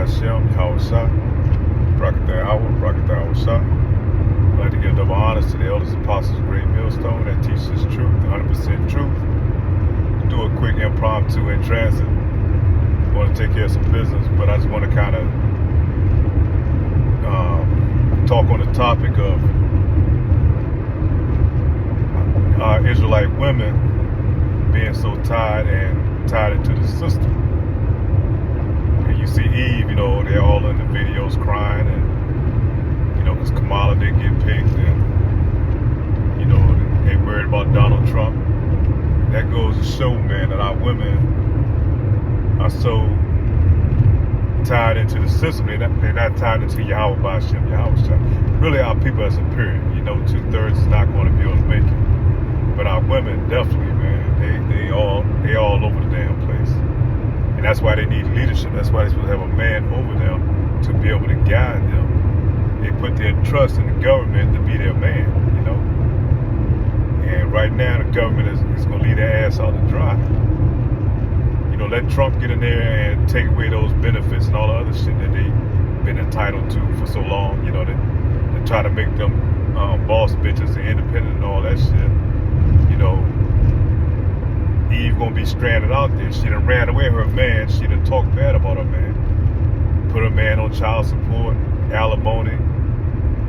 Hashem, Yahweh Shah, Brakatah Shah. I'd like to give double honors to the elders apostles of Great Millstone that teach us truth, 100% truth. Do a quick impromptu in transit. I want to take care of some business, but I just want to kind of talk on the topic of Israelite women being so tied into the system. And you see Eve, they're all in the videos crying, and because Kamala didn't get picked, and they worried about Donald Trump. That goes to show, man, that our women are so tied into the system. They're not tied into Yahweh B'Ashem, Yahweh Shah. Really, our people are superior. 2/3 is not going to be able to make it. But our women definitely, man, they all over the damn place. And that's why they need leadership. That's why they're supposed to have a man over them to be able to guide them. They put their trust in the government to be their man, And right now, the government is going to leave their ass out to dry. Let Trump get in there and take away those benefits and all the other shit that they've been entitled to for so long. They try to make them boss bitches and independent and all that shit. Eve gonna be stranded out there. She done ran away her man. She done talked bad about her man. Put her man on child support, alimony.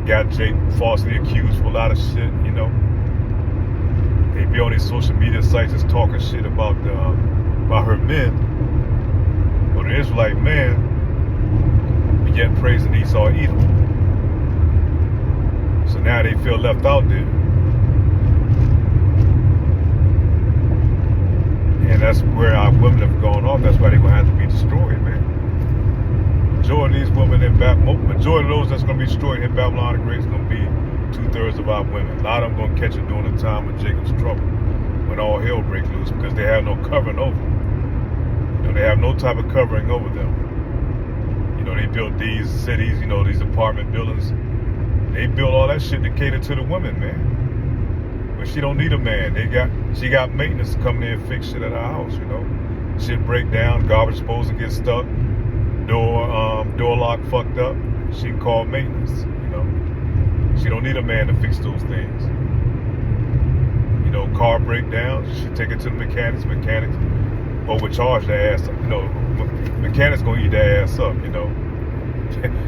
Got Jake falsely accused for a lot of shit. They be on these social media sites just talking shit about her men. But an Israelite man began praising Esau Edom. So now they feel left out there. And that's where our women have gone off. That's why they're going to have to be destroyed, man. Majority of these women majority of those that's going to be destroyed in Babylon the Great is going to be 2/3 of our women. A lot of them going to catch it during the time of Jacob's trouble, when all hell break loose, because they have no covering over them. They have no type of covering over them. They built these cities, these apartment buildings. They built all that shit to cater to the women, man. But she don't need a man. She got maintenance to come in and fix shit at her house, Shit break down, garbage supposed to get stuck, door lock fucked up. She can call maintenance, She don't need a man to fix those things. Car breakdown, she take it to the mechanics overcharge their ass up. Mechanics gonna eat their ass up,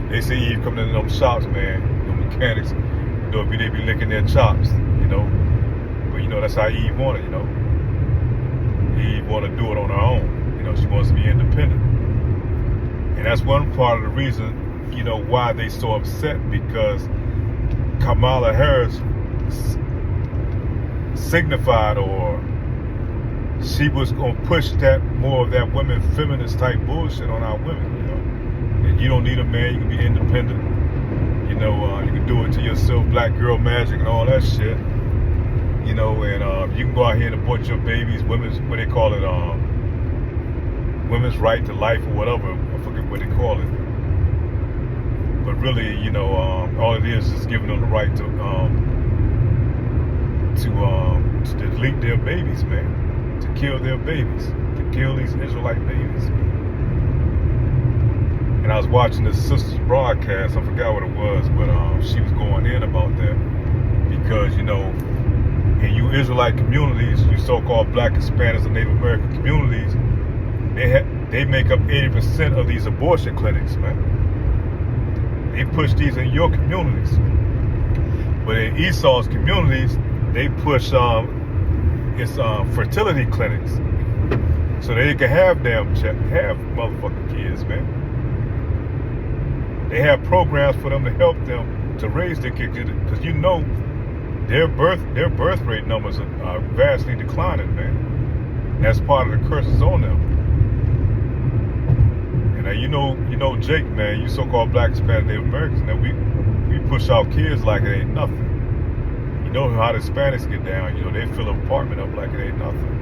They see Eve coming into them shops, man. The mechanics, they be licking their chops, But that's how Eve wanted, Eve wanna do it on her own. She wants to be independent. And that's one part of the reason, why they so upset, because Kamala Harris signified, or she was going to push more of that women feminist type bullshit on our women, And you don't need a man, you can be independent. You can do it to yourself, black girl magic and all that shit. And you can go out here and abort your babies, women's right to life or whatever, I forget what they call it. But really, all it is giving them the right to delete their babies, man. To kill their babies. To kill these Israelite babies. And I was watching this sister's broadcast, I forgot what it was, but she was going in about that. Because, in you Israelite communities, you so-called black, Hispanics, and Native American communities, they make up 80% of these abortion clinics, man. They push these in your communities. But in Esau's communities, they push fertility clinics. So they can have motherfucking kids, man. They have programs for them to help them to raise their kids. Because their birth rate numbers are vastly declining, man. That's part of the curses on them. And Jake, man, you so-called black, Hispanic, Native Americans, now we push our kids like it ain't nothing. You know how the Hispanics get down, they fill an apartment up like it ain't nothing.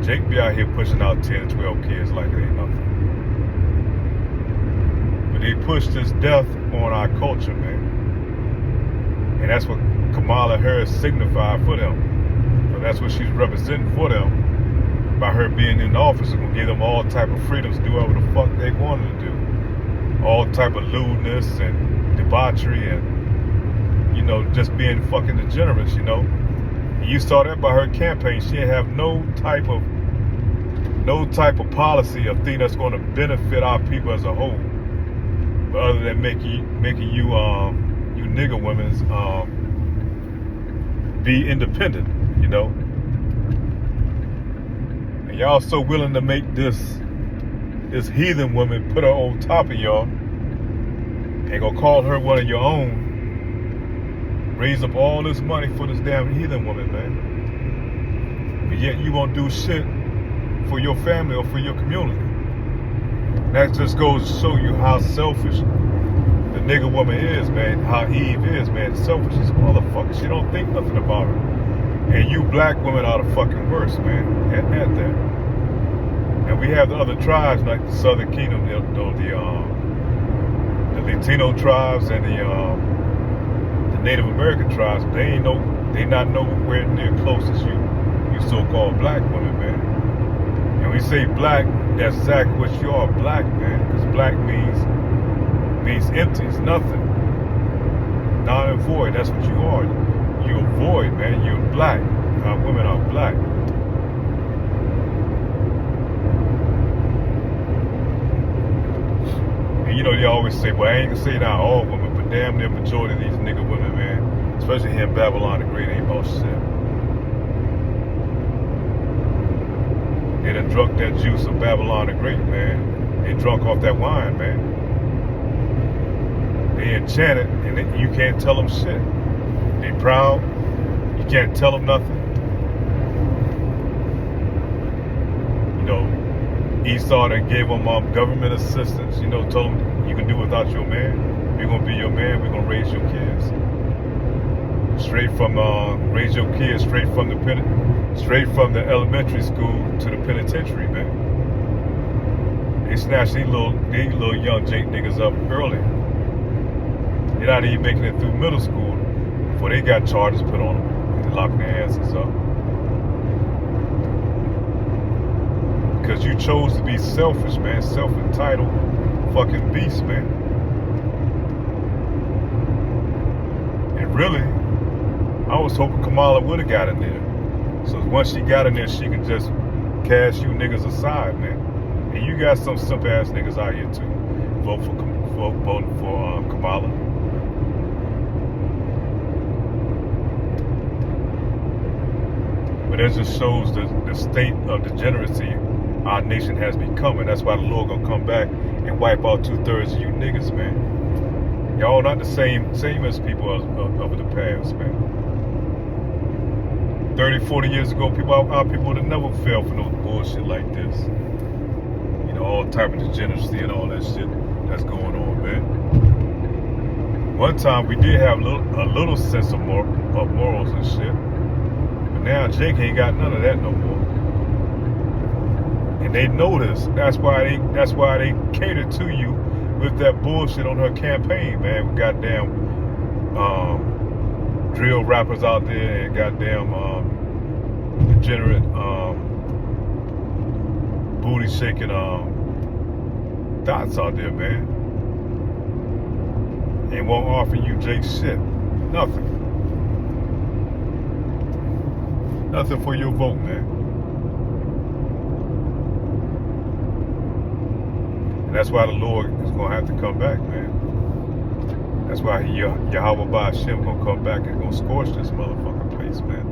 Jake be out here pushing out 10, 12 kids like it ain't nothing. But they push this death on our culture, man. And that's what Kamala Harris signified for them. So that's what she's representing for them by her being in office, it's gonna give them all type of freedoms to do whatever the fuck they wanted to do. All type of lewdness and debauchery and, just being fucking degenerates, And you saw that by her campaign. She didn't have no type of policy or thing that's gonna benefit our people as a whole. But other than making you nigger women's be independent, And y'all so willing to make this heathen woman put her on top of y'all and go call her one of your own, raise up all this money for this damn heathen woman, man. But yet you won't do shit for your family or for your community. That just goes to show you how selfish the nigger woman is, man. How Eve is, man. Selfish as a motherfucker. She don't think nothing about her. And you black women are the fucking worst, man. At that. And we have the other tribes like the Southern Kingdom, the Latino tribes and the Native American tribes. They not nowhere near close as you so-called black women, man. And we say black, that's exactly what you are, black, man. Because black means empty, it's nothing. Non and void, that's what you are. You're void, man. You're black. Our women are black. And they always say, well, I ain't gonna say not all women, but damn near majority of these nigga women, man, especially here in Babylon the Great, ain't about shit. They done drunk that juice of Babylon the Great, man. They drunk off that wine, man. They enchanted, and you can't tell them shit. They proud. You can't tell them nothing. Esau that gave them government assistance. Told them you can do without your man. We're gonna be your man. We're gonna raise your kids. Straight from raise your kids straight from the elementary school to the penitentiary, man. They snatched these little young Jake niggas up early. They're not even making it through middle school before they got charges put on them and locking their asses up. Because you chose to be selfish, man. Self-entitled fucking beast, man. And really, I was hoping Kamala would have got in there. So once she got in there, she could just cast you niggas aside, man. And you got some simple ass niggas out here too. Voting for Kamala. But it just shows the state of degeneracy our nation has become, and that's why the Lord gonna come back and wipe out 2/3 of you niggas, man. Y'all not the same as people of the past, man. 30, 40 years ago, our people would have never fell for no bullshit like this. All type of degeneracy and all that shit that's going on, man. One time we did have a little sense of morals and shit, but now Jake ain't got none of that no more. And they know this. That's why they cater to you with that bullshit on her campaign, man. We goddamn drill rappers out there and goddamn degenerate booty shaking dots out there, man. And won't offer you Jake shit. Nothing. Nothing for your vote, man. That's why the Lord is going to have to come back, man. That's why Yahweh Ba'Shem going to come back and going to scorch this motherfucking place, man.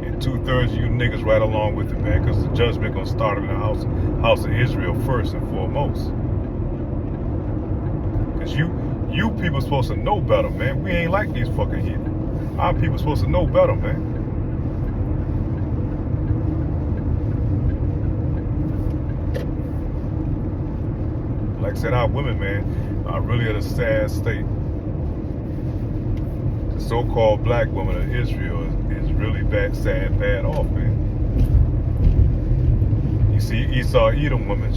And 2/3 of you niggas right along with it, man, because the judgment going to start in the house of Israel first and foremost. Because you people supposed to know better, man. We ain't like these fucking heathen. Our people supposed to know better, man. Like I said, our women, man, are really at a sad state. The so-called black woman of Israel is really bad off, man. You see, Esau Edom woman,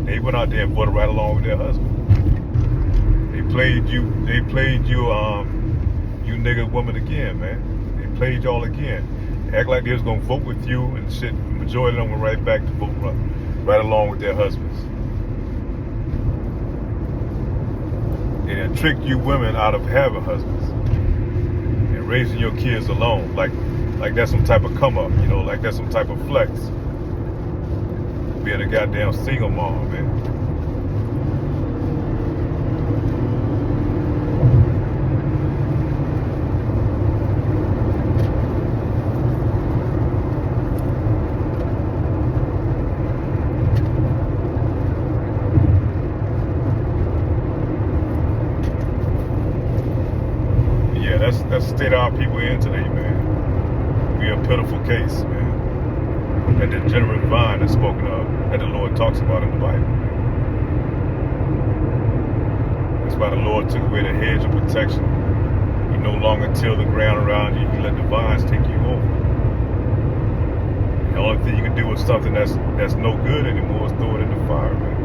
they went out there and voted right along with their husband. They played you nigga woman again, man. They played y'all again. Act like they was gonna vote with you and shit. The majority of them went right back to vote right along with their husbands. And it tricked you women out of having husbands and raising your kids alone, like that's some type of come up, you know, like that's some type of flex. Being a goddamn single mom, man. Yeah, that's the state our people in today, man. We a pitiful case, man. That degenerate vine is spoken of, that the Lord talks about in the Bible. That's why the Lord took away the hedge of protection. You no longer till the ground around you. You let the vines take you over. The only thing you can do with something that's no good anymore is throw it in the fire, man.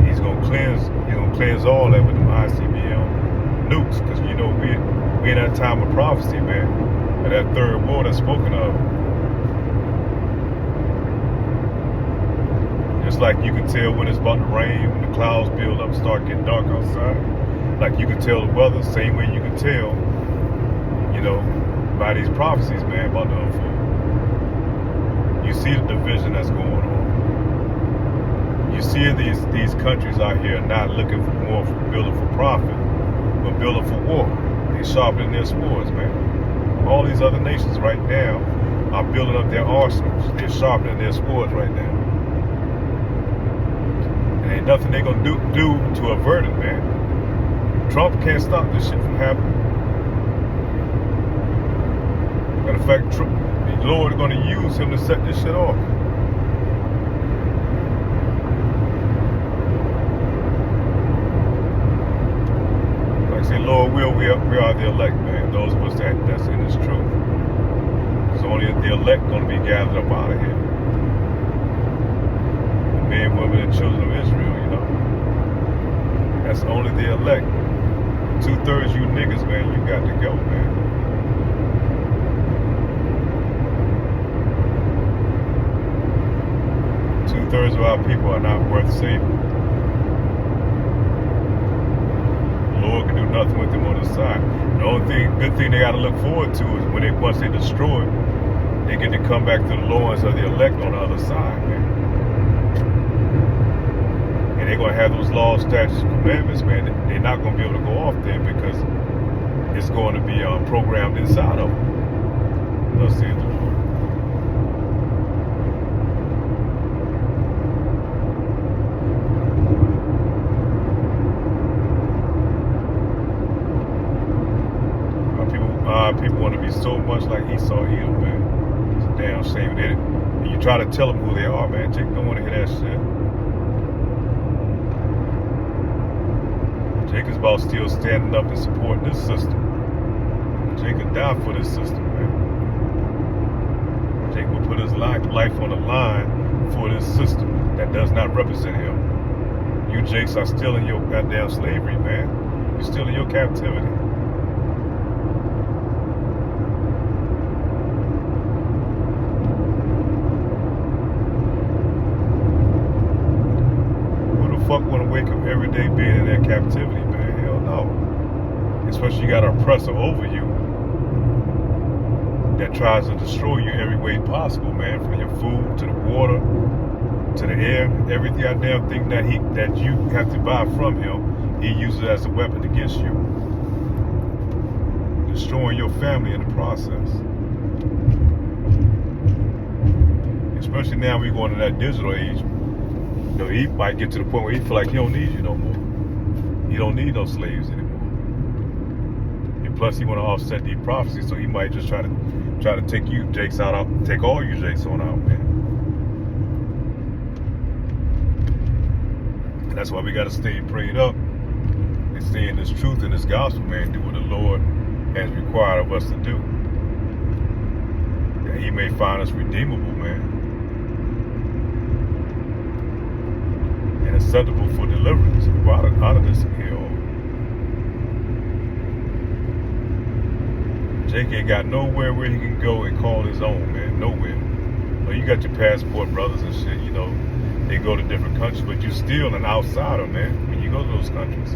He's gonna cleanse all that with them ICBM nukes, because you know we in that time of prophecy, man. And that third war that's spoken of. Just like you can tell when it's about to rain, when the clouds build up and start getting dark outside. Like you can tell the weather, same way you can tell, you know, by these prophecies, man, about to unfold. You see the division that's going on. You see these countries out here not looking for more for building for profit, but building for war. They're sharpening their swords, man. All these other nations right now are building up their arsenals. They're sharpening their swords right now. Ain't nothing they gonna do to avert it, man. Trump can't stop this shit from happening. Matter of fact, the Lord is gonna use him to set this shit off. Like I say, Lord will, we are the elect, man. Those of us that's in this truth. It's only the elect gonna be gathered up out of here. Men, women, and children of Israel, you know. That's only the elect. 2/3 you niggas, man, you got to go, man. Two-thirds of our people are not worth saving. The Lord can do nothing with them on the side. The only good thing they got to look forward to is when once they destroy it, they get to come back to the loins of the elect on the other side, man. And they're going to have those laws, statutes, and commandments, man. They're not going to be able to go off there because it's going to be programmed inside of them. Thus saith the Lord. People want to be so much like Esau Edom, man. It's a damn shame. And you try to tell them who they are, man. Jake don't want to hear that shit. Jake is about still standing up and supporting this system. Jake could die for this system, man. Jake will put his life on the line for this system that does not represent him. You Jakes are still in your goddamn slavery, man. You're still in your captivity. Fuck want to wake up every day being in that captivity, man. Hell no. Especially you got an oppressor over you that tries to destroy you every way possible, man. From your food to the water to the air, every goddamn thing that you have to buy from him, he uses it as a weapon against you, destroying your family in the process. Especially now we going to that digital age. You know, he might get to the point where he feel like he don't need you no more. He don't need no slaves anymore. And plus, he want to offset these prophecies, so he might just try to take you Jakes out, take all you Jakes on out, man. And that's why we got to stay prayed up and stay in this truth and this gospel, man. Do what the Lord has required of us to do. That He may find us redeemable, man. Acceptable for deliverance out of this hell. Jake ain't got nowhere where he can go and call his own, man. Nowhere. Well, you got your passport brothers and shit, you know. They go to different countries, but you're still an outsider, man, when you go to those countries.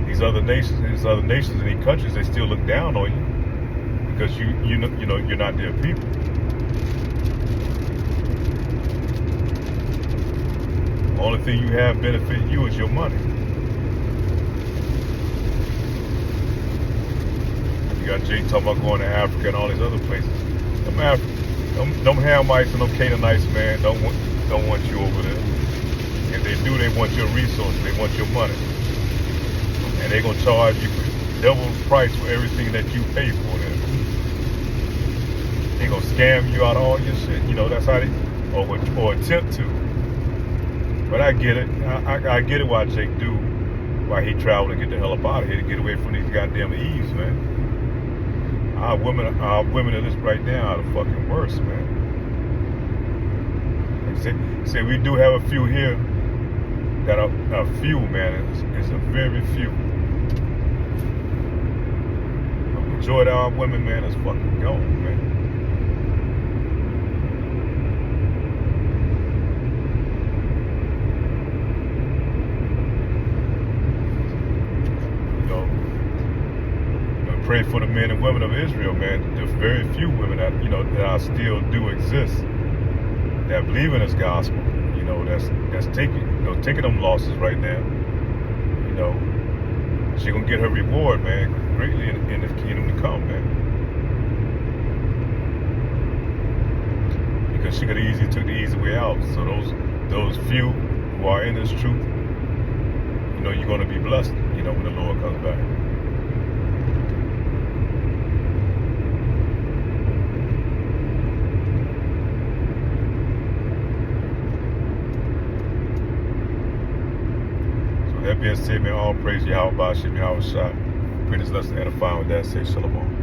These other nations and these countries, they still look down on you because you know you're not their people. The only thing you have benefiting you is your money. You got Jake talking about going to Africa and all these other places. Them Hamites and them Canaanites, man, don't want you over there. If they do, they want your resources. They want your money. And they're going to charge you double price for everything that you pay for them. They're going to scam you out of all your shit. You know, that's how they, or attempt to. But I get it. I get it why Jake do, why he traveled and get the hell up out of here to get away from these goddamn Eves, man. Our women in this right now are the fucking worst, man. Like say we do have a few here that are a few, man. It's a very few. The majority of our women, man, is fucking gone, man. Pray for the men and women of Israel, man. There's very few women that that still do exist that believe in this gospel. You know, that's taking them losses right now. You know, she gonna get her reward, man, greatly in the kingdom to come, man. Because she could have easily took the easy way out. So those few who are in this truth, you know, you're gonna be blessed. You know, when the Lord comes back. That being said, man, all praise Yahweh Bashim Yahweh Shah. Pray this lesson edifying with that. Say shalom.